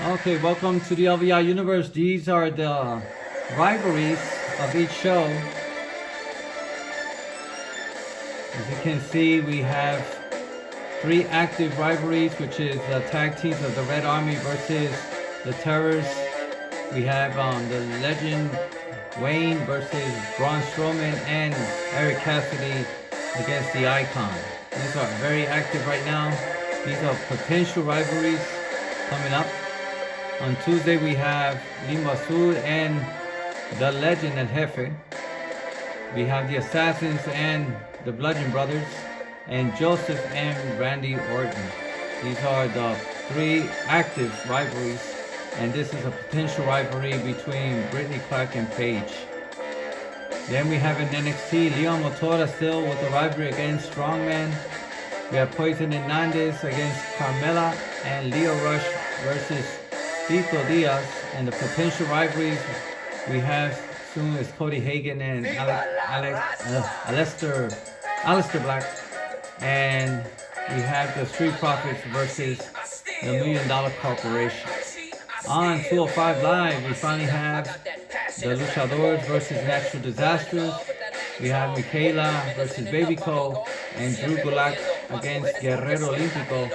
Okay, welcome to the LVI universe. These are the rivalries of each show. As you can see, we have 3 active rivalries, which is the tag teams of the Red Army versus the Terrors. We have the Legend Wayne versus Braun Strowman and Eric Cassidy against the Icon. These are very active right now. These are potential rivalries coming up. On Tuesday we have Limba Sud and the Legend El Jefe. We have the Assassins and the Bludgeon Brothers, and Joseph and Randy Orton. These are the 3 active rivalries, and this is a potential rivalry between Brittany Clark and Paige. Then we have in NXT, Leon Motora still with the rivalry against Strongman. We have Poison Hernandez against Carmella, and Leo Rush versus Tito Diaz. And the potential rivalries we have soon is Cody Hagan and Aleister Black. And we have the Street Profits versus the $1 Million Corporation. On 205 Live, we finally have the Luchadores versus Natural Disasters. We have Michaela versus Baby Cole and Drew Gulak against Guerrero Olímpico.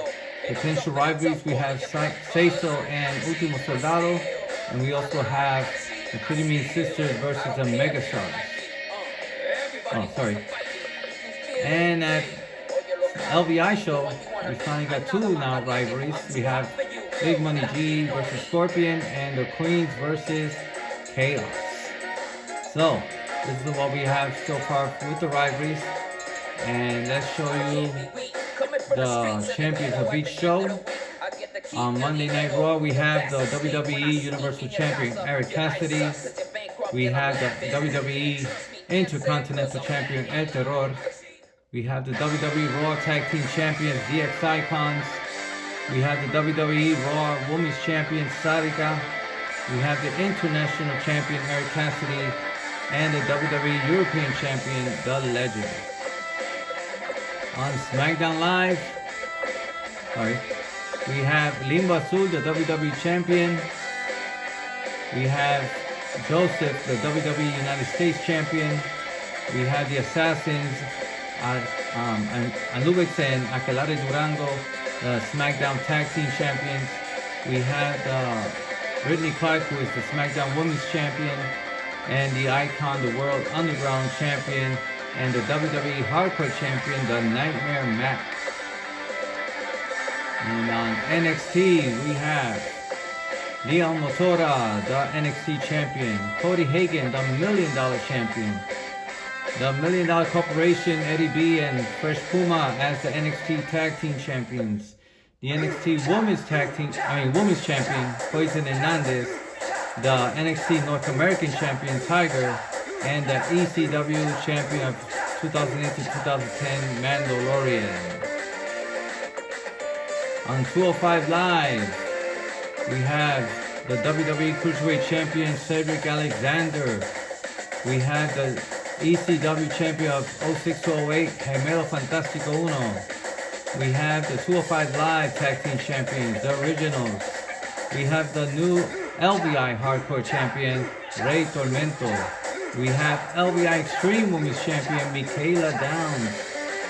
Potential rivalries, we have Seiso and Último Soldado. And we also have the Pretty Mean Sisters versus the Megastars. Oh, sorry. And at LVI show, we finally got 2 now rivalries. We have Big Money G versus Scorpion and the Queens versus Chaos. So, this is what we have so far with the rivalries. And let's show you the champions of each show. On Monday Night Raw, we have the WWE Universal Champion Eric Cassidy. We have the WWE Intercontinental Champion El Terror. We have the WWE Raw Tag Team Champions DX Icons. We have the WWE Raw Women's Champion Sarika. We have the International Champion Eric Cassidy. And the WWE European Champion The Legend. On SmackDown Live, we have Limba Sud, the WWE Champion. We have Joseph, the WWE United States Champion. We have the Assassins, Anubis and Aquelarre Durango, the SmackDown Tag Team Champions. We have Brittany Clark, who is the SmackDown Women's Champion, and the Icon, the World Underground Champion, and the WWE Hardcore Champion, the Nightmare Matt. And on NXT, we have Leon Motora, the NXT Champion, Cody Hagan, the $1 Million Champion, the $1 Million Corporation, Eddie B, and Fresh Puma as the NXT Tag Team Champions. The NXT Women's Champion, Poison Hernandez, the NXT North American Champion, Tiger, and the ECW Champion of 2008 to 2010, Mandalorian. On 205 Live, we have the WWE Cruiserweight Champion, Cedric Alexander. We have the ECW Champion of 06 to 08, Gemelo Fantástico Uno. We have the 205 Live Tag Team Champions, the Originals. We have the new LVI Hardcore Champion, Rey Tormento. We have LVI Extreme Women's Champion, Michaela Downs.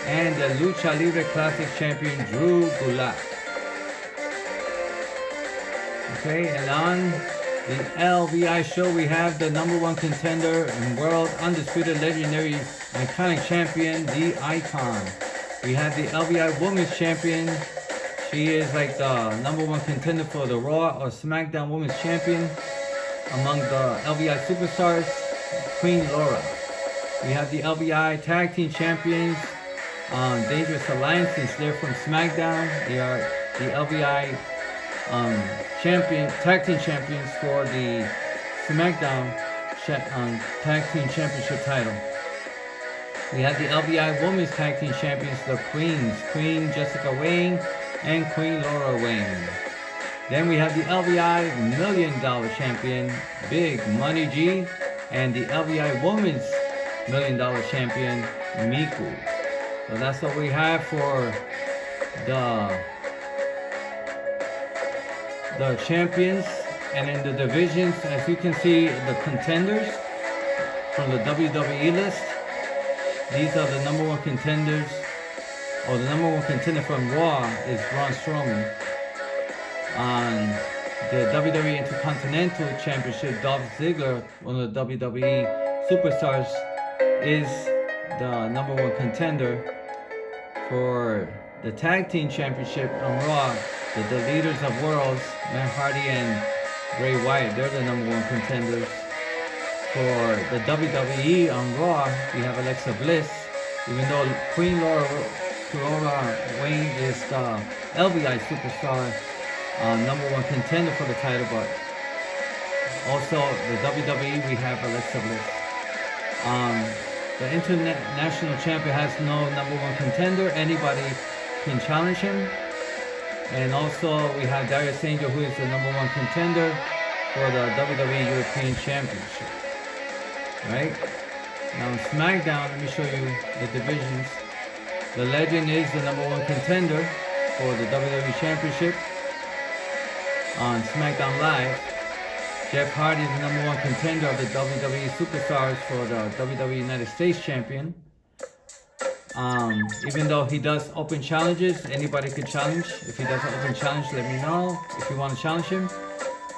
And the Lucha Libre Classic Champion, Drew Gulak. Okay, and on the LVI show, we have the #1 contender and world undisputed legendary iconic champion, the Icon. We have the LVI Women's Champion. She is like the #1 contender for the Raw or SmackDown Women's Champion among the LVI Superstars, Queen Laura. We have the LVI Tag Team Champions, Dangerous Alliance, since they're from SmackDown. They are the LVI Tag Team Champions for the SmackDown Tag Team Championship title. We have the LVI Women's Tag Team Champions, the Queens, Queen Jessica Wayne and Queen Laura Wayne. Then we have the LVI $1 Million Champion, Big Money G, and the LVI Women's $1 Million Champion, Miku. So that's what we have for the the champions, and in the divisions, as you can see, the contenders from the WWE list. These are the number one contenders, or the number one contender from Raw is Braun Strowman. On the WWE Intercontinental Championship, Dolph Ziggler, one of the WWE Superstars, is the number one contender. For the Tag Team Championship on Raw, the Leaders of Worlds, Matt Hardy and Bray Wyatt, they're the number one contenders. For the WWE on Raw, we have Alexa Bliss, even though Queen Laura Wayne is the LVI Superstar, number one contender for the title, but also the WWE, we have Alexa Bliss. The international champion has no number one contender. Anybody can challenge him. And also we have Darius Angel, who is the number one contender for the WWE European Championship. Right? Now on SmackDown, let me show you the divisions. The Legend is the number one contender for the WWE Championship. On SmackDown Live, Jeff Hardy is the number one contender of the WWE Superstars for the WWE United States Champion. Even though he does open challenges, anybody can challenge. If he does an open challenge, let me know if you want to challenge him,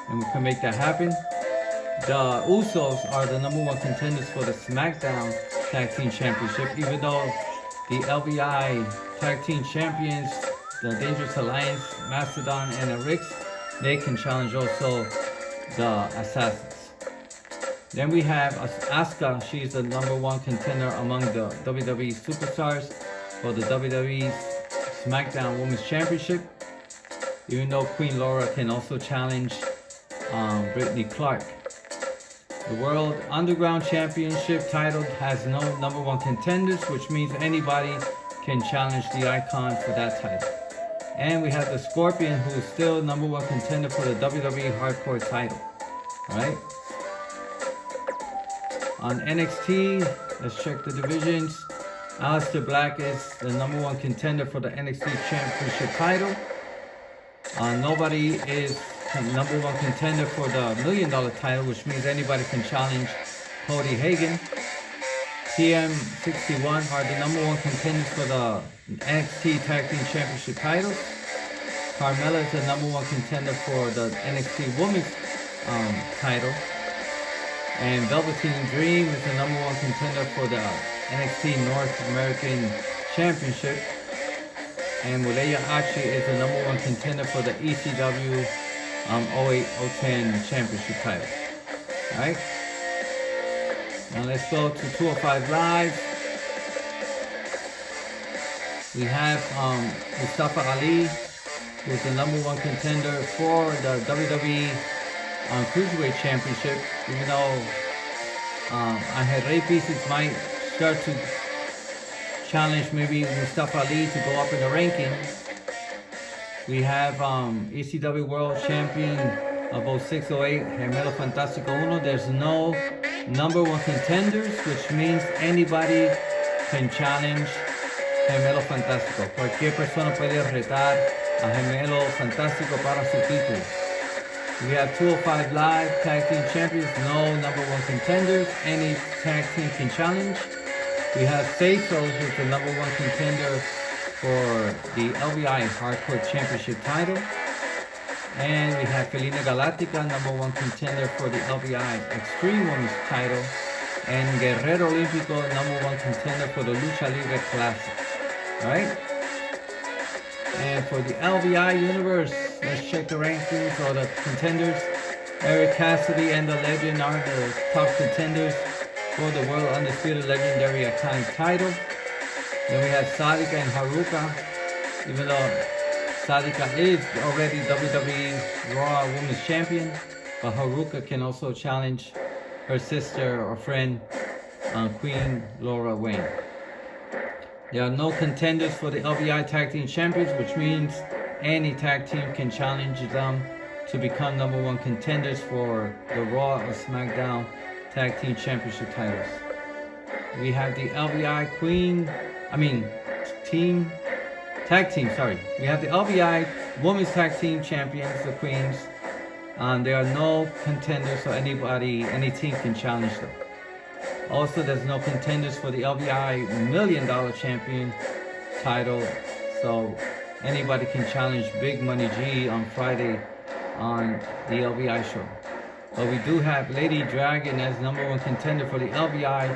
and we can make that happen. The Usos are the number one contenders for the SmackDown Tag Team Championship, even though the LVI Tag Team Champions, the Dangerous Alliance, Mastodon, and the Ricks, they can challenge also the Assassins. Then we have Asuka. She's the number one contender among the WWE Superstars for the WWE SmackDown Women's Championship, even though Queen Laura can also challenge Brittany Clark. The World Underground Championship title has no number one contenders, which means anybody can challenge the Icon for that title. And we have the Scorpion, who is still number one contender for the WWE Hardcore title. Alright? On NXT, let's check the divisions. Aleister Black is the number one contender for the NXT Championship title. Nobody is number one contender for the $1 Million title, which means anybody can challenge Cody Hagan. TM61 are the number one contenders for the NXT Tag Team Championship titles. Carmella is the number one contender for the NXT Women's title. And Velveteen Dream is the number one contender for the NXT North American Championship. And Muleya Achi is the number one contender for the ECW 08-010 Championship title. Alright? Now let's go to 205 Live. We have Mustafa Ali, who's the number one contender for the WWE Cruiserweight Championship. Even though I had Ray Pieces might start to challenge maybe Mustafa Ali to go up in the rankings. We have ECW World Champion of 06-08, Gemelo Fantástico 1. There's no number one contenders, which means anybody can challenge Gemelo Fantástico. Cualquier persona puede retar a Gemelo Fantástico para su título. We have 205 Live Tag Team Champions, no number one contenders. Any tag team can challenge. We have Seiso, who's the number one contender for the LVI Hardcore Championship title. And we have Felina Galáctica, number one contender for the LVI Extreme Women's title. And Guerrero Olímpico, number one contender for the Lucha Libre Classic. Alright? And for the LVI Universe, let's check the rankings or the contenders. Eric Cassidy and the Legend are the top contenders for the World Undisputed Legendary Iconic title. Then we have Sadika and Haruka, even though Sadika is already WWE Raw Women's Champion, but Haruka can also challenge her sister or friend, Queen Laura Wayne. There are no contenders for the LVI Tag Team Champions, which means any tag team can challenge them to become number one contenders for the Raw or SmackDown Tag Team Championship titles. We have the LVI Tag Team. We have the LVI Women's Tag Team Champions, the Queens, There are no contenders, so any team can challenge them. Also, there's no contenders for the LVI $1 Million Champion title, so anybody can challenge Big Money G on Friday on the LVI show. But we do have Lady Dragon as #1 contender for the LVI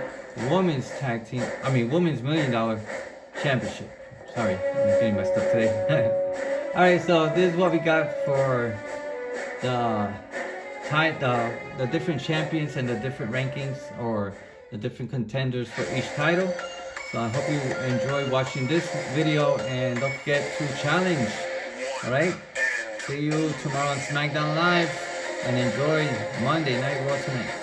Women's Women's $1 Million Championship. Sorry, I'm getting messed up today. Alright, so this is what we got for the different champions and the different rankings, or the different contenders for each title. So I hope you enjoy watching this video, and don't forget to challenge. Alright, see you tomorrow on SmackDown Live, and enjoy Monday Night Raw tonight.